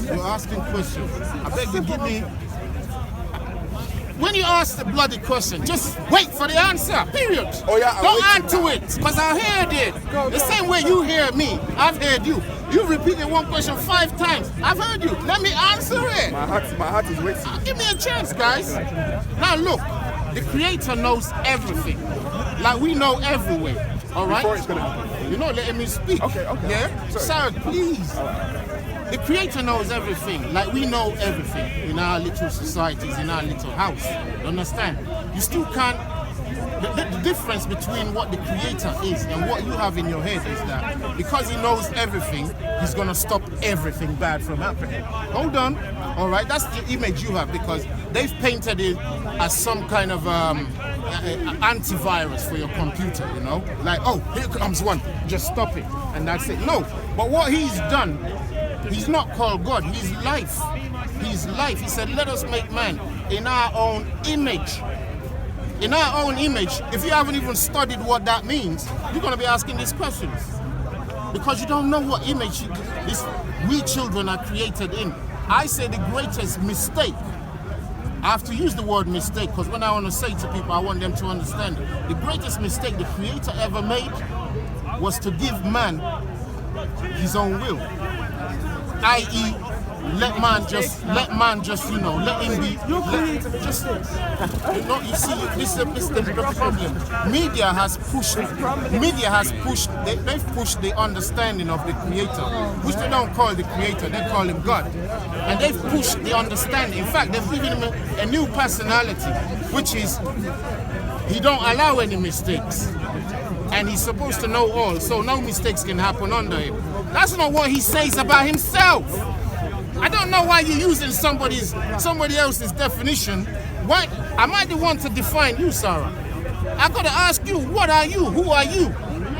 You're asking questions. I beg you, give me. When you ask the bloody question, just wait for the answer, period. Oh, yeah, don't add to it, because I heard it. The same way you hear me, I've heard you. You repeated one question 5 times. I've heard you. Let me answer it. My heart is waiting. Give me a chance, guys. Now look, the Creator knows everything. Like we know everywhere. All right? Before it's going to happen. You're not letting me speak. Okay. Yeah? Sarah, please. The Creator knows everything, like we know everything in our little societies, in our little house. You understand? You still can't. The difference between what the Creator is and what you have in your head is that because He knows everything, He's going to stop everything bad from happening. Hold on. All right? That's the image you have because they've painted it as some kind of antivirus for your computer, you know? Like, oh, here comes one. Just stop it. And that's it. No. But what He's done, He's not called God. He's life. He's life. He said, let us make man in our own image. In our own image. If you haven't even studied what that means, you're going to be asking these questions. Because you don't know what image we children are created in. I say the greatest mistake. I have to use the word mistake because when I want to say to people, I want them to understand it. The greatest mistake the Creator ever made was to give man his own will. I.e., let man just, you know, let him be. Just, you know, you see, this is the problem. Media has pushed, they've pushed the understanding of the Creator, which they don't call the Creator, they call Him God. And they've pushed the understanding. In fact, they've given Him a new personality, which is, He don't allow any mistakes. And He's supposed to know all, so no mistakes can happen under Him. That's not what He says about Himself. I don't know why you're using somebody else's definition. Why am I the one to define you, Sarah? I gotta ask you, what are you? Who are you?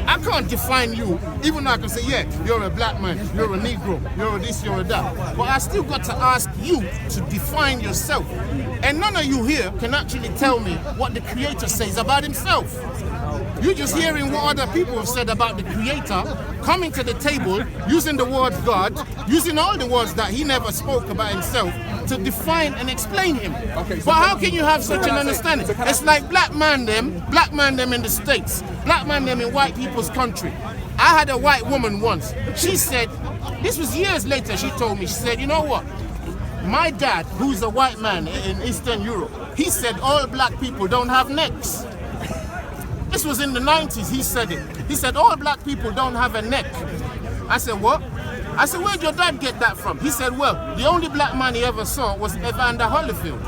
I can't define you, even though I can say, yeah, you're a black man, you're a Negro, you're a this, you're a that. But I still got to ask you to define yourself. And none of you here can actually tell me what the Creator says about Himself. You're just hearing what other people have said about the Creator, coming to the table, using the word God, using all the words that He never spoke about Himself to define and explain Him. Okay, so but how can you have such an understanding? It's like black man them in the States, black man them in white people's country. I had a white woman once. She said, this was years later, she told me, she said, you know what? My dad, who's a white man in Eastern Europe, he said all black people don't have necks. This was in the 90s, he said it. He said, all black people don't have a neck. I said, what? I said, where'd your dad get that from? He said, well, the only black man he ever saw was Evander Holyfield.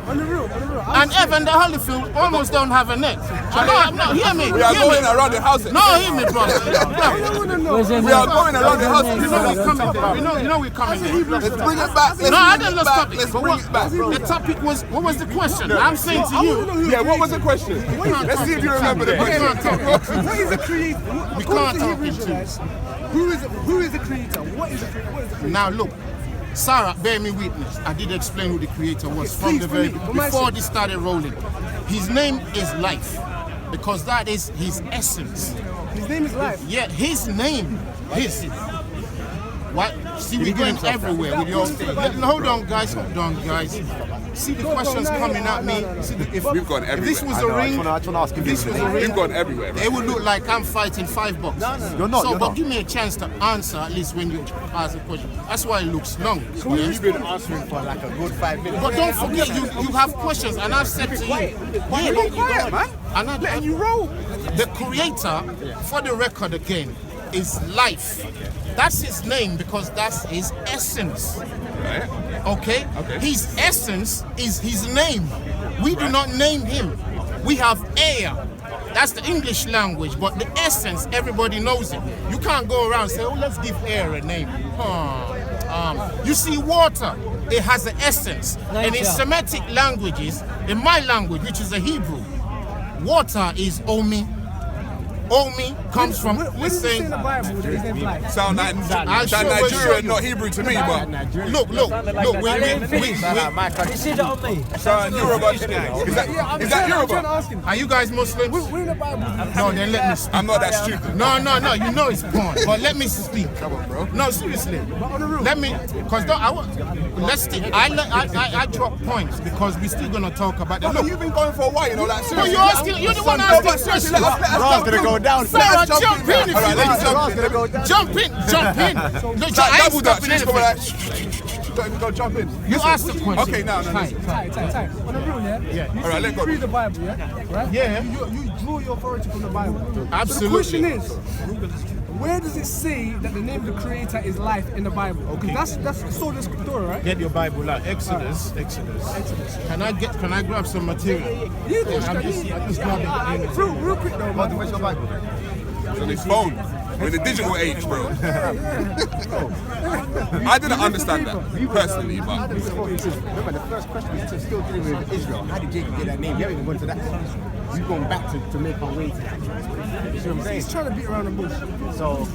On the real. And Evander Holyfield almost don't have a neck. No, hear me. We are going around the house. No, hear me, brother. We are going around the house. You know we're coming. Let's bring it back. No, I didn't lost topic. Let's bring it back. The topic was, what was the question? I'm saying to you. Yeah, what was the question? Let's see if you remember the question. What is the Creator? We can't talk in twos. Who is the Creator? What is the Creator? Now look, Sarah, bear me witness. I did explain who the Creator was from the very before this started rolling. His name is life, because that is His essence. His name is life. Yeah, His name. His. What? See, we're going everywhere with your. Hold on, guys. See the questions coming at me. See, We've gone everywhere. If this was a ring, We've gone everywhere. it would look like I'm fighting 5 boxes. No. You're not. But give me a chance to answer at least when you ask a question. That's why it looks long. You've been answering for like a good 5 minutes. But don't forget, you have questions, and I've said to you. Why you quiet, man? And you roll. The Creator, for the record again, is life. That's His name because that's His essence. Right. Okay? His essence is His name. We do not name Him. We have air. That's the English language, but the essence, everybody knows it. You can't go around and say, oh, let's give air a name. You see water, it has an essence. And in Semitic languages, in my language, which is a Hebrew, water is Omi. Omi comes from, Where does it say in the Bible that his name's life? Sound like I'll sound show Nigerian, you. not Hebrew to me, but Look, we You see that on me? sound Yoruba. Is that I'm trying to Yoruba? ask him. are you guys Muslims? We're in the Bible. No, then let me speak. I'm not that stupid. No, you know it's porn, but let me speak. Come on, bro. No, seriously. Let me, because let's stick. I drop points because we're still gonna talk about that. Look, Look, you've been going for a while, you know, like but seriously. you're the one asking questions. Ron's gonna go down. Sarah, jump in if All right, you let me want. jump. Gonna go down. Jump in. No, I ain't Double that. stopping She's coming anything. like, don't even go jump in. You asked the question. Okay, now. Ty. On the real, yeah? Yeah. You All right, let go. read the Bible, yeah? Right? Yeah. You draw your authority from the Bible. Absolutely. So the question is, where does it say that the name of the Creator is life in the Bible? Because that's the source of the story, right? Get your Bible out. Exodus. Can I grab some material? You I'm just grabbing it. real quick though, man. Where's your Bible? It's on his phone. We're in the digital age, bro. I didn't understand that personally, but Remember, the first question is still dealing with Israel. How did Jacob get that name? You haven't even gone to that. We've gone back to make our way to that. You see what I'm saying? He's trying to beat around the bush. So,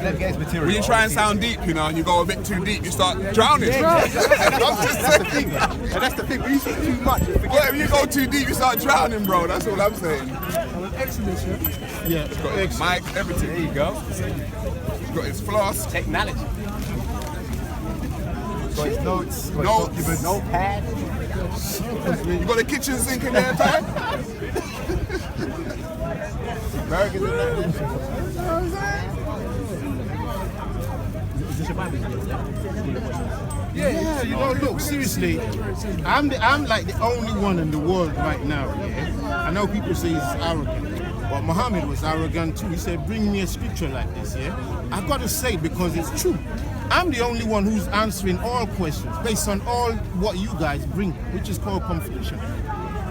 let's get his material. when you try and sound deep, you know, and you go a bit too deep, you start drowning. I'm just saying. And that's the thing. When you see too much, you forget. Well, if you go too deep, you start drowning, bro. That's all I'm saying. Exodus, yeah? Yeah. Got his mic, everything. There you go. He's got his flask. Technology. Got his notes. Got Notes. his notepad. You got a kitchen sink in there, Ty? Burgers in there. Yeah, you know, look, seriously, I'm like the only one in the world right now, yeah? I know people say he's arrogant, but Muhammad was arrogant too. He said, bring me a scripture like this, yeah? I gotta say, because it's true. I'm the only one who's answering all questions based on all what you guys bring, which is called confusion.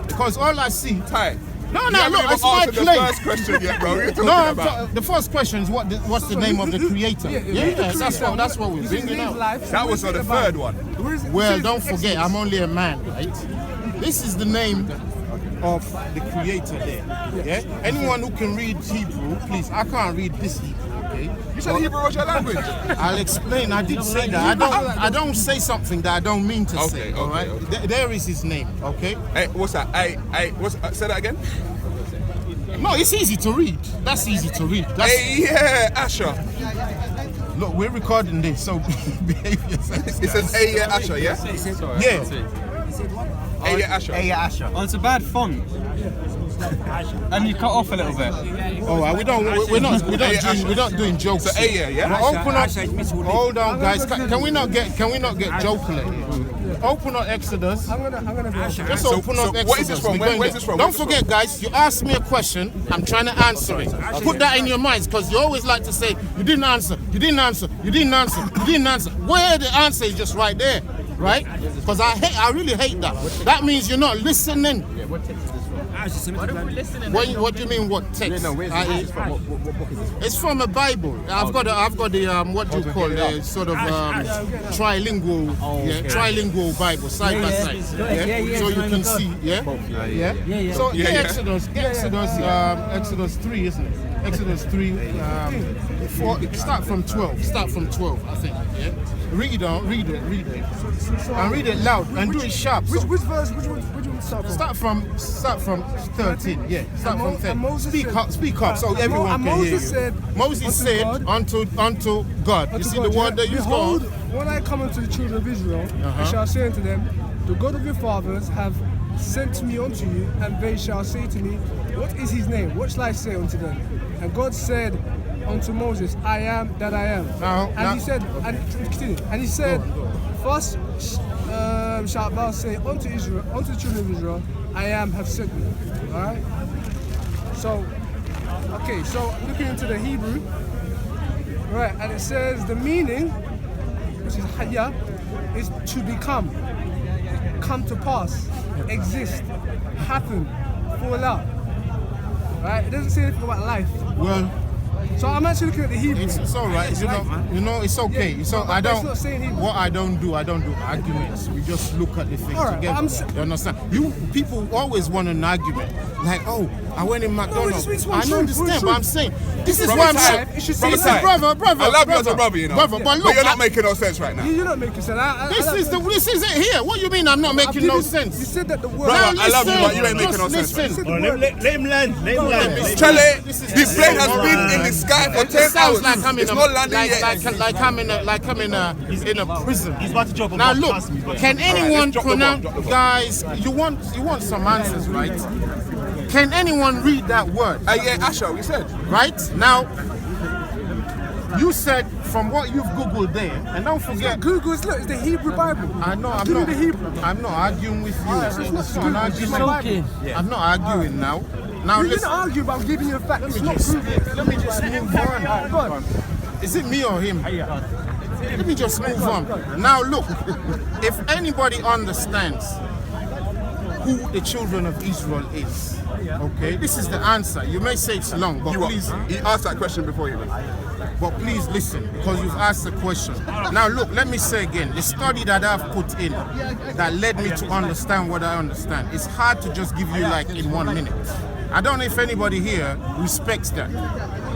Because all I see... Ty. No, you haven't look, even it's my answered the claim. first question yet, bro. What are you talking No, about? the first question is what's the name of the creator? That's what we're bringing out. That was the third one. Well, don't forget, I'm only a man, right? This is the name of the creator there. Yeah? Anyone who can read Hebrew, please, I can't read this Hebrew, okay? You said Hebrew was your language. I'll explain. I did say that. I don't say something that I don't mean to say, all right? There is his name, okay? Hey, what's that? Say that again? No, it's easy to read. That's easy to read. Hey, yeah, Asher. Look, we're recording this, so behave yourself. It says hey, yeah, Asher, yeah? Yeah. Hey, yeah, Asher. Hey, Asher. Oh, it's a bad font. And you cut off a little bit. Oh, we're not doing jokes. So, hey, yeah? Now, open up. Hold on, guys. Can we not get jocular here? Open up Exodus. I'm gonna go. Just open up Exodus. what is this from? Where's this from? Don't forget, guys. You asked me a question. I'm trying to answer it. Put that in your minds, because you always like to say you didn't answer. You didn't answer. You didn't answer. You didn't answer. Where the answer is just right there, right? Because I really hate that. That means you're not listening. What do you mean? What text? Where's from? What book is this from? It's from a Bible. I've got the what do you call it? Sort of trilingual, trilingual Bible side by side. So you can see, So Exodus 3, isn't it? Exodus 3. Start from 12. Start from 12, I think. Yeah. Read it, and read it loud, and do it sharp. Which verse? Which one start from? Start from 13. Yeah. Start from 13. Speak up, so everyone can hear you. Moses said unto God. You see the word that you Behold, when I come unto the children of Israel, I shall say unto them, the God of your fathers have sent me unto you, and they shall say to me, what is his name? What shall I say unto them? And God said unto Moses, I am that I am. And he said, first shalt thou say unto Israel, unto the children of Israel, I am have sent me. Alright? So looking into the Hebrew, right, and it says the meaning, which is haya, is to become, come to pass, exist, happen, fall out. Right? It doesn't say anything about life. Well, So I'm actually looking at the Hebrew. It's all right. You know, it's okay. Yeah, So but I that's don't. not saying Hebrew. What I don't do arguments. arguments. We just look at the thing All right, but together. You understand? You people always want an argument. Like, oh, I went in McDonald's. just I one don't truth, one understand, but truth. I'm saying this is Brother what I'm Ty, saying. It should Brother say Ty, brother. I love you as a brother, you know. Brother, but look, you're not making no sense right now. You're not making sense. This is it here. What you mean? I'm not making no You sense. said that the word. Brother, I love you, listen, but you ain't making just no sense. listen. Let him land. Let him land. Charlie, This is this plane has been in the sky for It 10 sounds hours. like I'm in It's a not landing yet. like I'm in a prison. He's about to jump. Now look, can anyone drop the bomb, pronounce, drop the bomb. guys? You want some answers, right? Can anyone read that word? Yeah, Asher, we said. Right now, you said from what you've googled there, and don't forget. Google's look, it's the Hebrew Bible. I know. Give me the Hebrew. I'm not arguing with you. It's not It's Google, not it's an my argument. Bible. I'm not arguing now. Now You're listen. not arguing, but I'm giving you a fact. It's not Google. Let me just move on. Go on. Is it me or him? Let me just move on. Now look, if anybody understands who the children of Israel is, okay, this is the answer. You may say it's long, but please, He asked that question before you. please listen, because you've asked the question. Now look, let me say again, the study that I've put in that led me to understand what I understand, it's hard to just give you like in 1 minute. I don't know if anybody here respects that.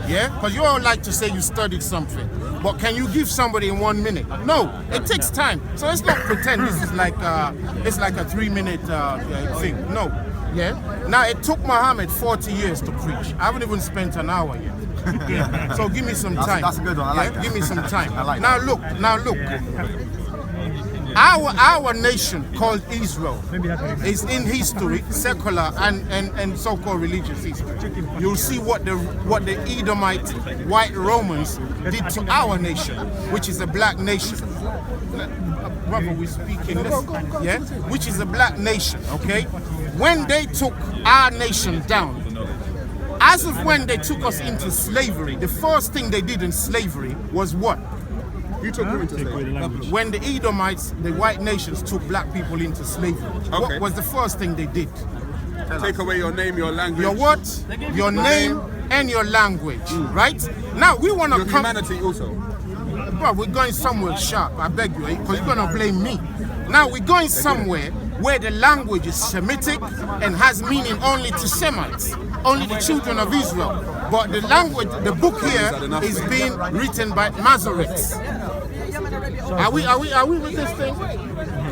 Yeah? Because you all like to say you studied something. But can you give somebody in 1 minute? No, it takes time. So let's not pretend this is like it's like a 3-minute thing. No. Yeah? Now it took Muhammad 40 years to preach. I haven't even spent an hour yet. So give me some time. That's a good one. I like that. Give me some time. I like now look. Our nation called Israel is in history, secular and so-called religious history. You'll see what the Edomite white Romans did to our nation, which is a black nation. Brother, we speak in this, yeah? Which is a black nation, okay? When they took our nation down, as of when they took us into slavery, the first thing they did in slavery was what? You took him into slavery. When the Edomites, the white nations, took black people into slavery, what was the first thing they did? Take away your name, your language. Your what? Your name and your language, right? Now we want to Your come. humanity also. Bro, we're going somewhere sharp, I beg you, because you're going to blame me. Now we're going somewhere where the language is Semitic and has meaning only to Semites, only the children of Israel. But the language, the book here is being written by Masoretes. Are we with this thing?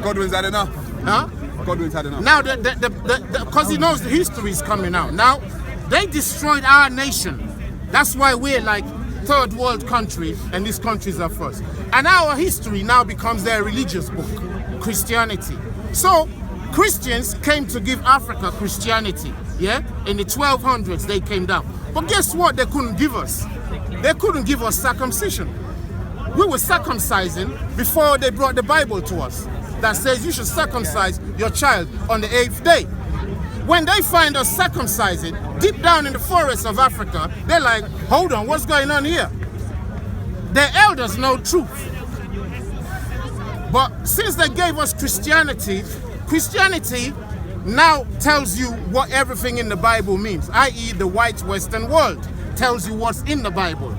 Godwin's had enough. Huh? Godwin's had enough. Now, because he knows the history is coming out. Now, they destroyed our nation. That's why we're like third world country, and these countries are first. And our history now becomes their religious book, Christianity. So, Christians came to give Africa Christianity, yeah? In the 1200s, they came down. But guess what they couldn't give us? They couldn't give us circumcision. We were circumcising before they brought the Bible to us that says you should circumcise your child on the 8th day. When they find us circumcising deep down in the forests of Africa, they're like, hold on, what's going on here? Their elders know truth. But since they gave us Christianity, Christianity now tells you what everything in the Bible means, i.e. the white Western world tells you what's in the Bible.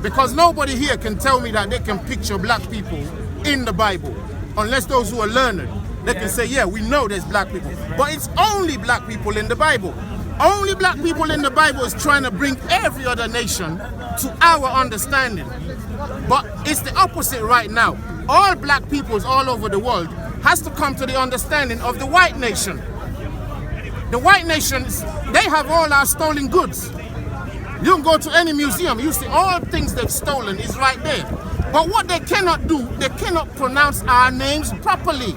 Because nobody here can tell me that they can picture black people in the Bible, unless those who are learned. They can say, yeah, we know there's black people. But it's only black people in the Bible. Only black people in the Bible is trying to bring every other nation to our understanding. But it's the opposite right now. All black peoples all over the world has to come to the understanding of the white nation. The white nations, they have all our stolen goods. You can go to any museum, you see all things they've stolen is right there. But what they cannot do, they cannot pronounce our names properly.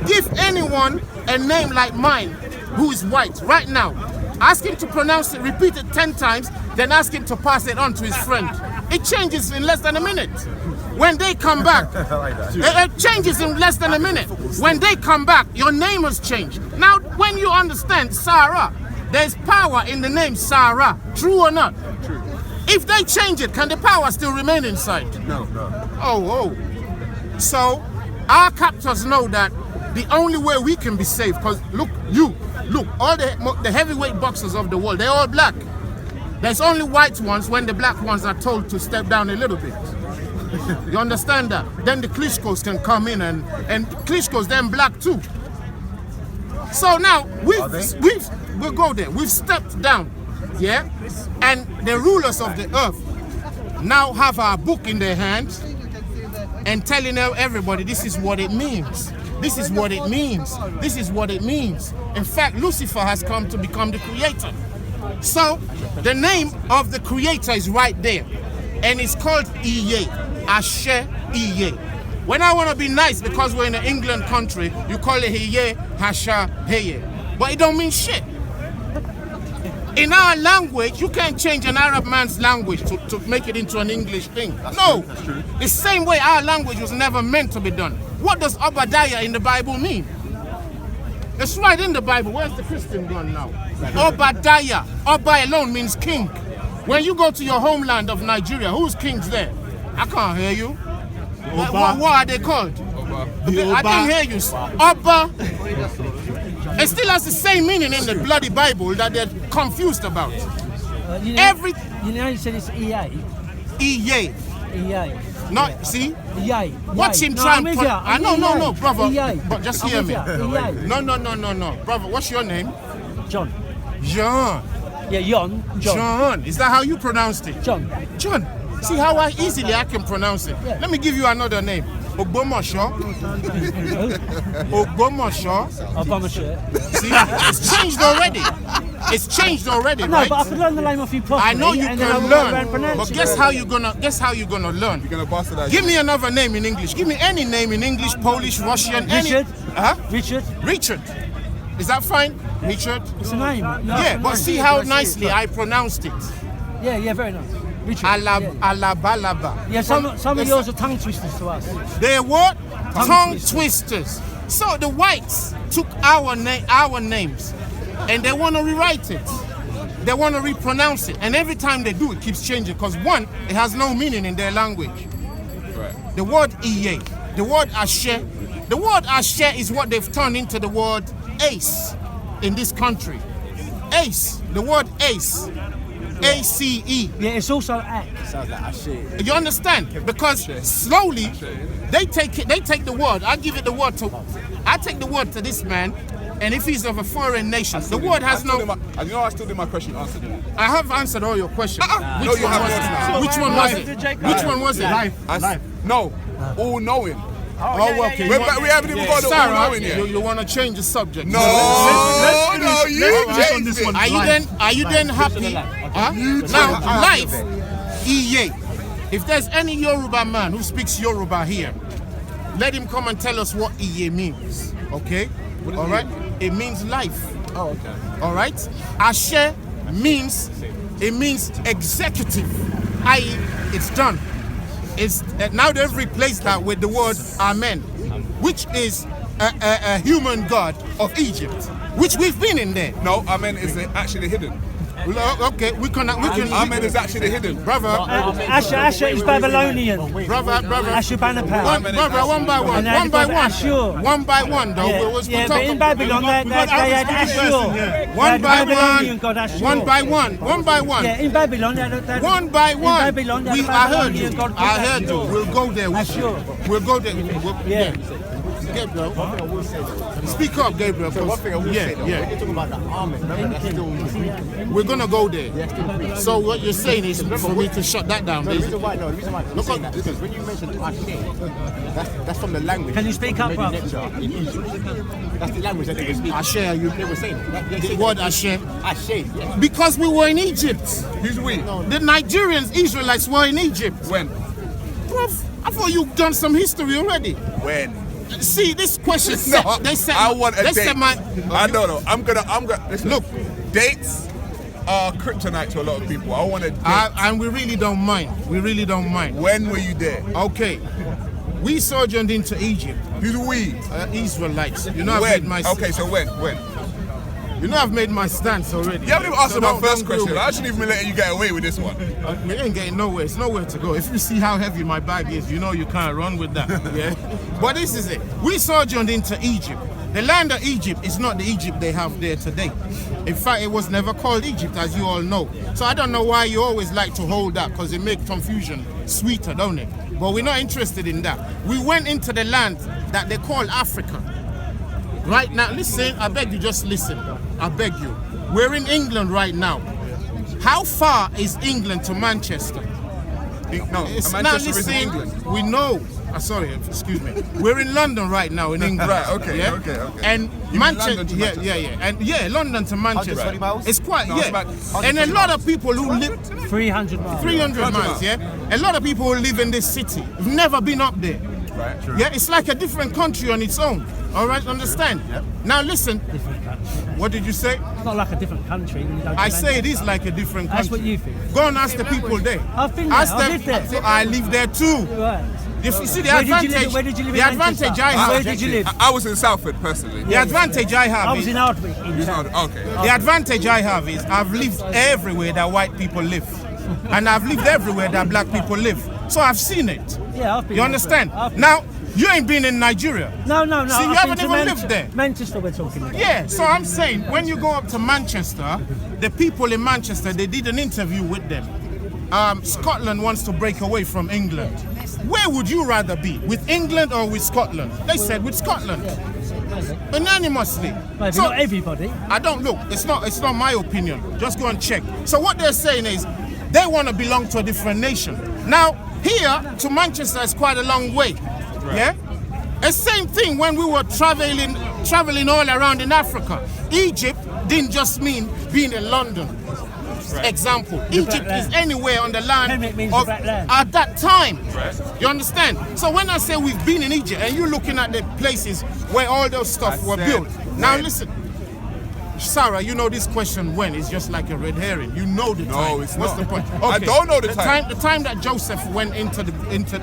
Give anyone a name like mine, who is white, right now. Ask him to pronounce it, repeat it 10 times, then ask him to pass it on to his friend. It changes in less than a minute. When they come back, it changes in less than a minute. When they come back, your name has changed. Now, when you understand Sara, there's power in the name Sara. True or not? True. If they change it, can the power still remain inside? No. Oh. So, our captors know that the only way we can be safe, because look, all the heavyweight boxers of the world, they're all black. There's only white ones when the black ones are told to step down a little bit. You understand that? Then the Klitschko's can come in and Klitschko's then black too. So now we'll go there. We've stepped down, yeah? And the rulers of the earth now have our book in their hands and telling everybody this is what it means. This is what it means. This is what it means. In fact, Lucifer has come to become the creator. So the name of the creator is right there. And it's called Iye. Ashe Iye. When I want to be nice, because we're in an England country, you call it Hiye, Hasha, Heye. But it don't mean shit. In our language, you can't change an Arab man's language to make it into an English thing. No. The same way our language was never meant to be done. What does Obadiah in the Bible mean? It's right in the Bible. Where's the Christian gone now? Obadiah. Oba alone means king. When you go to your homeland of Nigeria, who's kings there? I can't hear you. What are they called? I didn't hear you. Oba. It still has the same meaning in the bloody Bible that they're confused about. You know you said it's EA. EA. EA. No, see? EA. Watch him try and... No, brother. EA. But just hear me. No. Brother, what's your name? John. John. Yeah, John. John. Is that how you pronounced it? John. John. See how easily I can pronounce it. Yeah. Let me give you another name. Ogbomosho. Ogbomoso. See, it's changed already. It's changed already, no, right? But I could learn the name off you properly. I know you can learn, but guess how you're gonna learn? You're gonna bastardize. Give me another name in English. Give me any name in English, Polish, Russian, Richard. Richard. Richard. Is that fine? Richard. It's a name. Yeah, but see how nicely I pronounced it. Yeah, very nice. Richard. Alabalaba. Yeah, some of yours are tongue twisters to us. They're what? Tongue twisters. So the whites took our names and they want to rewrite it. They want to repronounce it. And every time they do, it keeps changing. Because one, it has no meaning in their language. Right. The word Iye, the word Ashe. The word Ashe is what they've turned into the word ace in this country. Ace, the word ace. ACE. Yeah, it's also act. Sounds like Ashe. You understand? Because slowly they take the word. I give it the word to. I take the word to this man, and if he's of a foreign nation, the word has no. I still did my question answered. I have answered all your questions. Which one was it? Which one was it? Life. No. All knowing. Oh, okay. We haven't even got the all knowing yet. You want to change the subject? No, you changed it. Are you then happy? Now, life, Iye. If there's any Yoruba man who speaks Yoruba here, let him come and tell us what Iye means. Okay? All right? It means life. Oh, okay. All right? Ashe means executive, i.e., it's done. It's now they've replaced that with the word Amen, which is a human god of Egypt, which we've been in there. No, Amen is actually hidden. Okay, we can. Amen is actually hidden, brother. Asher is Babylonian. Brother. Ashurbanipal. Brother, one by one. One by one, though. Yeah, but in Babylon they had Ashur. One by one. Yeah, in Babylon they had one by one. In Babylon, I heard you. We'll go there. We'll go there. Yeah. Gabriel. Speak up, Gabriel. So one thing I will say though, when you're talking about the Amen, remember that's still... We're going to go there. Yeah, still... So what you're saying is for me to shut that down, no, the reason why I'm saying that is because when you mentioned Ashe, that's from the language. Can you speak up, bro? In Egypt. That's the language that they were speaking. Ashe, they were saying that. The word Ashe. Ashe, yeah. Because we were in Egypt. Who's we? The Nigerians, Israelites were in Egypt. When? Prof, I thought you've done some history already. When? See, this question I want a date. No. I'm gonna. Listen, look, dates are kryptonite to a lot of people. I want a date. And we really don't mind. When were you there? Okay. We sojourned into Egypt. Who's we? Israelites. You know, I've made my... Okay, so when? You know I've made my stance already. You haven't even answered my first question. I shouldn't even be letting you get away with this one. We ain't getting nowhere. It's nowhere to go. If you see how heavy my bag is, you know you can't run with that. Yeah. But this is it. We sojourned into Egypt. the land of Egypt is not the Egypt they have there today. In fact, it was never called Egypt, as you all know. So I don't know why you always like to hold that, because it makes confusion sweeter, don't it? But we're not interested in that. We went into the land that they call Africa. Right now, listen, I beg you, just listen. I beg you. We're in England right now. How far is England to Manchester? No, Manchester is in England. We know. Sorry, excuse me. We're in London right now in England. Right, okay, yeah? okay. And Manchester, and London to Manchester. 120 miles? It's quite, No, it's about and a lot of people who live 300 miles. 300 miles, yeah. A lot of people who live in this city have never been up there. Right. True. Yeah, it's like a different country on its own. All right, understand? Yep. Now listen. Different country. What did you say? It's not like a different country. When you go to I say it Manchester. is like a different country. That's what you think. Go and ask the people there. I've been there. Ask I've them. lived there. So I live there too. Right. You see the Where did you advantage. live- where did you live the in advantage Manchester? I have. Where did you live? I was in Salford personally. The advantage I have I was is in Ardwick. In town. Okay. the advantage I have is I've lived everywhere that white people live, and I've lived everywhere that black people live. So I've seen it. Yeah, I've been. You understand? I've been- Now you ain't been in Nigeria. No. See, you I've haven't been to even lived there. Manchester, we're talking about. Yeah, so I'm saying when you go up to Manchester, the people in Manchester, they did an interview with them. Scotland wants to break away from England. Where would you rather be, with England or with Scotland? They said with Scotland, unanimously. Maybe So, not everybody. I don't look. It's not my opinion. Just go and check. So what they're saying is, they want to belong to a different nation. Now here to Manchester is quite a long way. Yeah. The same thing when we were traveling all around in Africa. Egypt didn't just mean being in London. Example, Egypt black is land. anywhere on the land Kemet means the black land. at that time. You understand? So when I say we've been in Egypt, and you're looking at the places where all those stuff were built. Now listen, Sarah, you know this question when is just like a red herring. You know the time. No, it's What's not. the point? I don't know the time. The time that Joseph went into Egypt.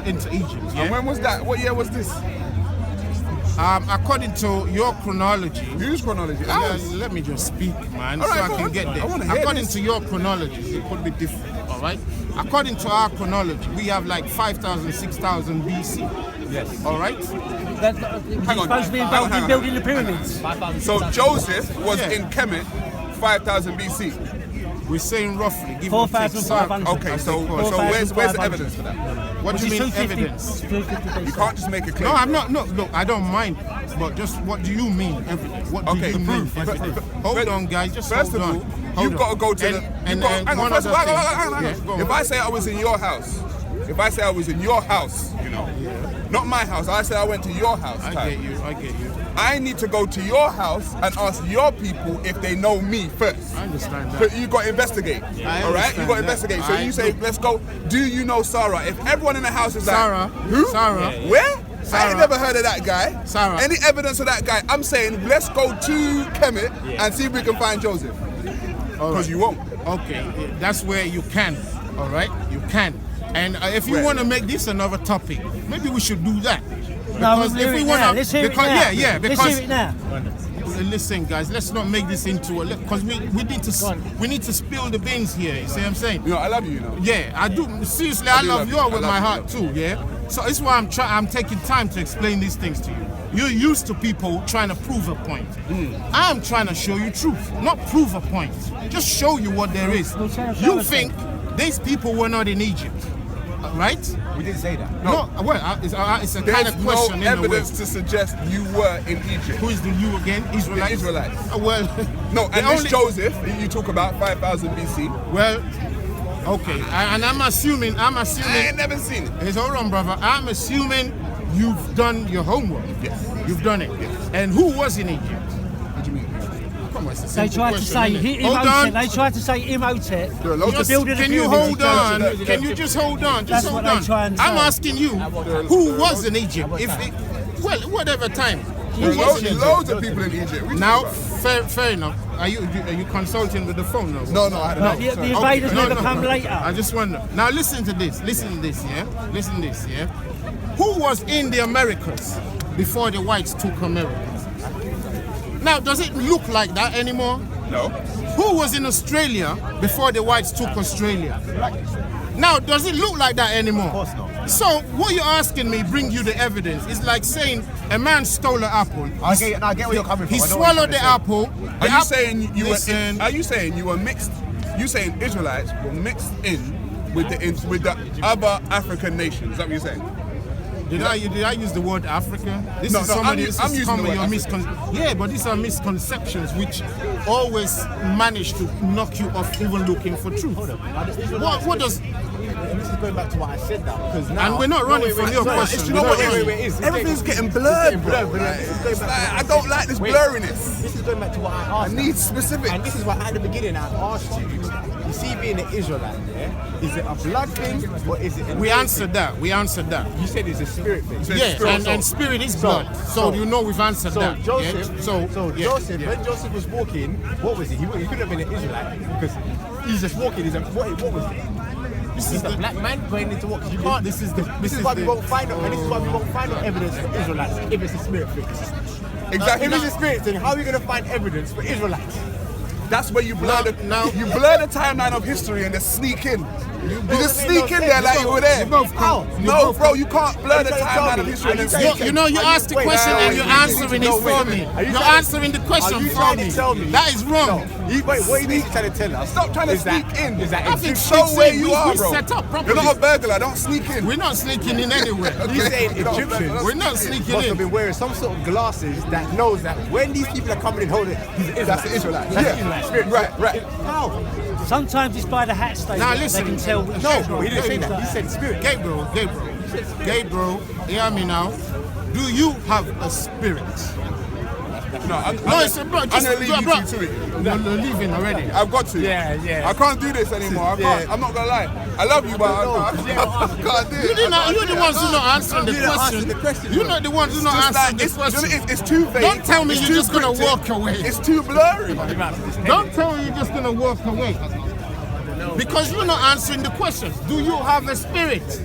Yeah? And when was that? What year was this? According to your chronology. Whose chronology? Let me just speak, man, All so right, I go can on. get I there. wanna hear According this. to your chronology, it could be different, all right? According to our chronology, we have like 5,000, 6,000 BC. Yes. All right? That's Hang on. supposed to be Hang on, hang on. building the pyramids. So Joseph was Yeah. in Kemet 5000 BC. We're saying roughly. Give or take. 4,500. Okay, so Four where's the 4,500. evidence for that? What do you mean 250 evidence? 250 You can't just make a claim. No, I'm not. No, look, I don't mind. But just what do you mean evidence? What do Okay, you mean proof. evidence? First- Hold on, guys. Just First hold of on. all, Hold you've on. got to go to And- the. and hang on, one first of all, other hang on. thing. Yeah, go on. If I say I was in your house, if I say I was in your house, not my house, I say I went to your house. I Ty. get you. I get you. I need to go to your house and ask your people if they know me first. I understand that. But you got to investigate, I all right? You understand got to that. investigate. So I you say, do. let's go. Do you know Sara? If everyone in the house is Sarah. like, who? Sarah. Where? I Sarah. ain't never heard of that guy. Sarah. Any evidence of that guy? I'm saying, let's go to Kemet and see if we can find Joseph. All Because right. you won't. Okay, that's where you can. All right, you can. And if you Where? want to make this another topic, maybe we should do that. No, let's hear it now. Let's hear it now. Yeah, because Let's hear it now. listen, guys, let's not make this into a because we need to spill the beans here. You see what I'm saying? You know, I love you, you know. Yeah, I do. Seriously, I do love love you you. all I with love my you, heart love too. Yeah. So it's why I'm taking time to explain these things to you. You're used to people trying to prove a point. I'm trying to show you truth, not prove a point. Just show you what there is. You think these people were not in Egypt, right? We didn't say that. No. Well, it's a kind There's of no question in a way. evidence to suggest you were in Egypt. Who is the you again? Israelites? The Israelites. Well, No, the and this only- Joseph, that you talk about 5000 BC. Well, okay, and I'm assuming. I ain't never seen it. Hey, hold on, brother. I'm assuming you've done your homework. Yes. You've done it. Yes. And who was in Egypt? What do you mean? Come on, it's a They simple tried to question, say innit? Hold on. Imhotep. They tried to say Imhotep. There are loads was of- the builder of the Can you pyramids. hold on? Joseph. Can you just hold on? Just That's hold what they on. try and I'm say. asking you, who was in Egypt? Well, whatever time. Who There's was in Egypt? loads of people in Egypt. What you Now, talking about? fair enough. Are you consulting with the phone now? No, I No, don't the know. invaders Okay, never come later. I just wonder. Now listen to this. Listen to this. Yeah. Listen to this. Yeah. Who was in the Americas before the whites took America? Now, does it look like that anymore? No. Who was in Australia before the whites took Australia? Now, does it look like that anymore? Of course not. So, what you're asking me, bring you the evidence. It's like saying a man stole an apple. I get where you're coming from. He I know what swallowed you're the trying apple. Are you saying you Listen. were? Are you saying you were mixed? You saying Israelites were mixed in with the other African nations? Is that what you're saying? Did I use the word Africa? This No, is no, somebody. I'm This using is the common. word Yeah, but these are misconceptions which always manage to knock you off even looking for truth. What does? And this is going back to what I said now, because now. And we're not running from your question. You know what? Wait. Everything's getting blurred, bro. It's like, I don't like this blurriness. This is going back to what I I asked. need specifics. And this is what at the beginning I asked you. You see, being an Israelite, yeah, is it a blood thing or is it? We answered that. We answered that. You said it's a spirit thing. Yeah, and spirit is blood. So you know we've answered So that. Joseph, yeah? Joseph, when Joseph was walking, what was he? He couldn't have been an Israelite because he's just walking. What was it? This is a black man going into what you can't. This is why we won't find out, and this is why we won't find out evidence for Israelites if it's a spirit thing. Exactly. If it's a spirit thing, how are we going to find evidence for Israelites? That's where you blur the timeline of history and just sneak in. You just sneak in there like you were there. No, bro, you can't blur the timeline of history and then sneak in. You know, you asked the question and you're answering it for me. You're answering the question for me. That is wrong. What you need to try to tell us? Stop trying to sneak in. Nothing Show where you are, we bro. set up properly. You're not a burglar. Don't sneak in. We're not sneaking in anywhere. You saying Egyptians? We're not sneaking Must have in. been wearing some sort of glasses that knows that when these people are coming in, hold it. That's the Israelite. Right. How? Sometimes it's by the hat stage. Now they listen. can tell which No, He didn't say that. He said spirit. Gabriel, hear me now. Do you have a spirit? No, I'm No, it's a bro. I'm gonna leave you two to it. You're leaving already. I've got to. Yeah. I can't do this anymore. I can't. I'm not gonna lie. I love you, but I can't do it. You're the ones who not answering the question. You're not the ones who not answering the question. It's too vague. Don't tell me It's you're too just gonna cryptic. walk away. It's too blurry. Don't tell me you're just gonna walk away. Because you're not answering the question. Do you have a spirit?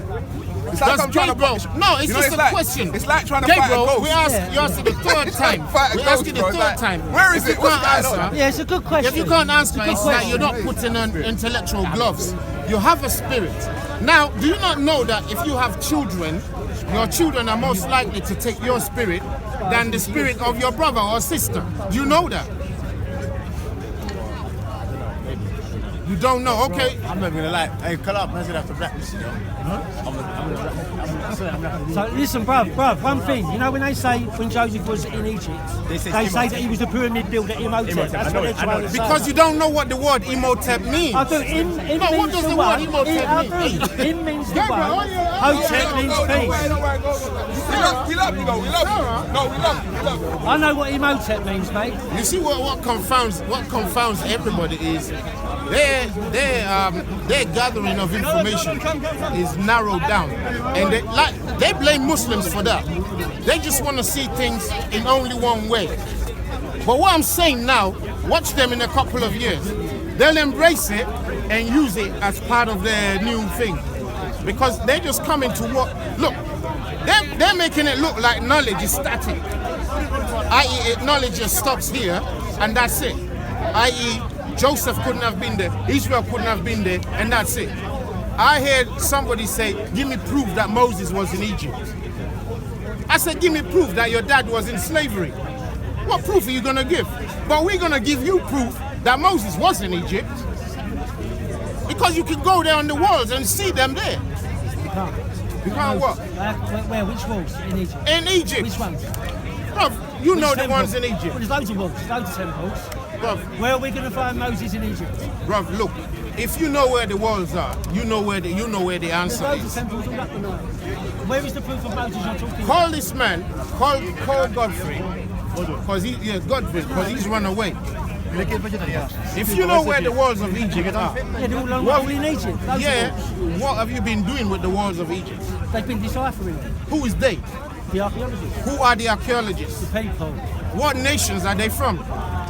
It's like I'm trying to Gabriel, no, it's you know, just it's a like, question. It's like trying to fight a Gabriel, ghost. we asked you asked it the third time. Fight a We ghost, asked you the bro. It's third like, time. where is If it? you What's can't going on? answer, Yeah, it's a good question. if you can't answer, It's a it's good like you're not putting on intellectual gloves. You have a spirit. Now, do you not know that if you have children, your children are most likely to take your spirit than the spirit of your brother or sister? Do you know that? You don't know, okay? I'm not gonna lie. Hey, cut up. I'm gonna have to rap this, you know. So listen, bruv, one thing. You know when they say when Joseph was in Egypt, they say that he was the pyramid builder, Imhotep. That's what they're trying to say. Because you don't know what the word Imhotep means. I do. Im No, means what does the word Imhotep mean? Im means the Gabriel, one. oh, Hotep means peace. We love you, though. We love you. No, we love you. I know what Imhotep means, mate. You see what confounds everybody is their gathering of information is narrowed down, and they blame Muslims for that. They just want to see things in only one way. But what I'm saying now, watch them in a couple of years. They'll embrace it and use it as part of their new thing, because they're just coming to what. Look, they're making it look like knowledge is static, i.e., knowledge just stops here and that's it. I.e., Joseph couldn't have been there, Israel couldn't have been there, and that's it. I heard somebody say, give me proof that Moses was in Egypt. I said, give me proof that your dad was in slavery. What proof are you going to give? But we're going to give you proof that Moses was in Egypt. Because you can go there on the walls and see them there. You can't. You can't what? Where? Which walls in Egypt? In Egypt. Which ones? Bruv, you know the ones in Egypt. Well, there's loads of walls, loads of temples. Bruv, Where are we going to find Moses in Egypt? bruv, look. If you know where the walls are, you know where the answer There's loads of is. temples all up the Nile. Where is the proof of Moses you're talking about? Call this man, call Godfrey, because he's run away. If you know where the walls of Egypt are, Yeah, they're all in Egypt. Loads yeah, of walls. what have you been doing with the walls of Egypt? They've been deciphering them. Who is they? The archaeologists, Who are the archaeologists? the people. What nations are they from?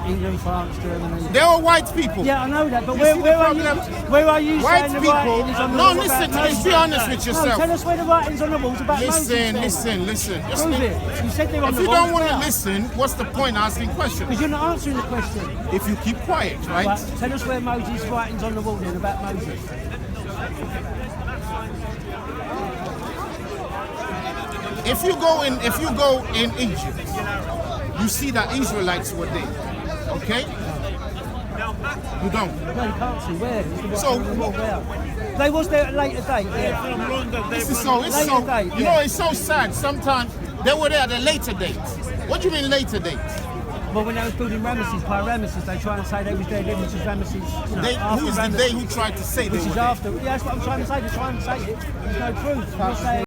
England, France, Germany. They're all white people. Yeah, I know that, but You where see the are you? problem? Where are you White saying the people. writings on the No, walls listen about to this. Moses? Be honest with No, yourself. tell us where the writings on the walls about Moses. Listen. Just Prove it. You said they're on if the you walls. don't want to listen, what's the point asking questions? Because you're not answering the question. If you keep quiet, right? Right, tell us where Moses' writings on the wall then about Moses. if you go in Egypt, you see that Israelites were there. Okay? You don't. No, you can't see where. So where? They was there at a later date. Yeah. This is so. It's so. Date, you know, it's so sad. Sometimes they were there at a later date. What do you mean later date? Well, when they was building Ramesses, they try and say they was there living as Ramesses. You know, who is the they who tried to say which they is were after? Yeah, that's what I'm trying to say. They're trying to say it. There's no proof. You're saying